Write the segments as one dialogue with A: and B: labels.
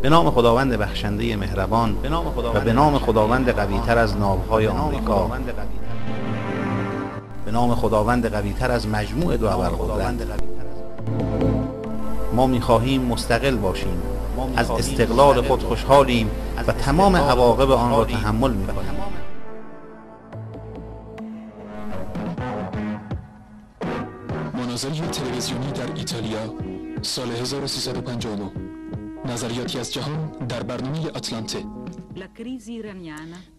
A: به نام خداوند بخشنده مهربان و به نام خداوند قوی‌تر از ناوهای آمریکا، به نام خداوند قوی‌تر از مجموع دو ابرقدرت. ما می‌خواهیم مستقل باشیم، از استقلال خود خوشحالیم و تمام عواقب آن را تحمل می‌کنیم.
B: مناظره تلویزیونی در ایتالیا سال 1352. نظریاتی از جهان در برنامه آتلانته.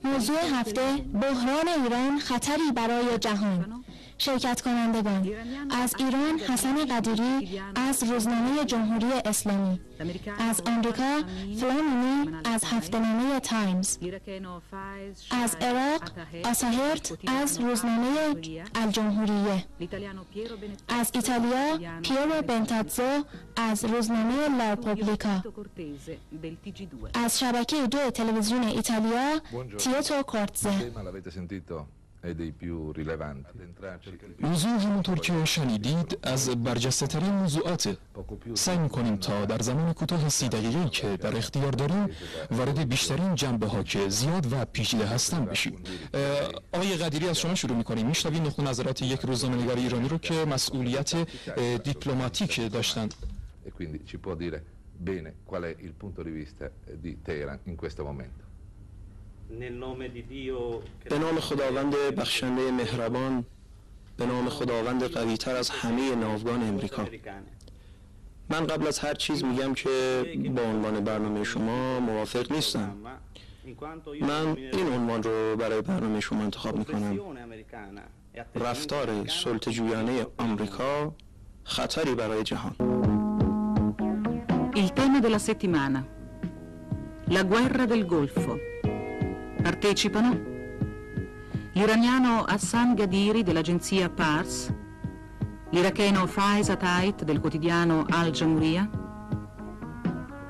C: موضوع هفته: بحران ایران خطری برای جهان. شرکت کنندگان: از ایران حسن قدیری از روزنامه جمهوری اسلامی، از آمریکا فلامینی از هفته‌نامه تایمز، از عراق آساهرت از روزنامه الجمهوریه، از ایتالیا پیرو بنتازو از روزنامه لا رپوبلیکا، از شبکه 2 تلویزیون ایتالیا تیتو کورتزه.
B: موضوع همونطور که شنیدید از برجسته ترین موضوعاته. سعی میکنیم تا در زمان کوتاه 30 دقیقه‌ای که در اختیار داریم وارد بیشترین جنبه ها که زیاد و پیچیده هستن بشیم. آقای قدیری، از شما شروع میکنیم. میشنویم نقطه نظرات یک روزنامه‌نگار ایرانی رو که مسئولیت دیپلماتیک داشتن.
D: quindi ci può dire bene qual è il punto di vista di Teheran in questo momento.
E: به نام خداوند بخشنده مهربان، به نام خداوند قوی‌تر از همه ناوگان امریکا. من قبل از هر چیز میگم که با عنوان برنامه شما موافق نیستم. من این عنوان رو برای برنامه شما انتخاب میکنم: رفتار سلطه‌جویانه آمریکا خطری برای جهان.
F: Il tema della settimana: la guerra del Golfo. Partecipano l'iraniano Hassan Gadiri dell'agenzia Pars, l'iracheno Faiz Atait del quotidiano Al Jamouria,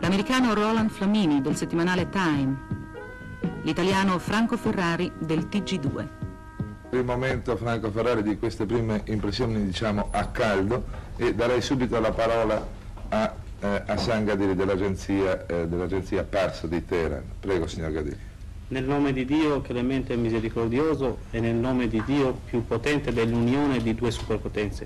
F: l'americano Roland Flamini del settimanale Time, l'italiano Franco Ferrari del TG2.
D: Per il momento Franco Ferrari di queste prime impressioni, diciamo a caldo, e darei subito la parola a Hassan Gadiri dell'agenzia Pars di Teheran. Prego, signor Gadiri.
G: Nel nome di Dio, clemente e misericordioso, e nel nome di Dio più potente dell'unione di due superpotenze.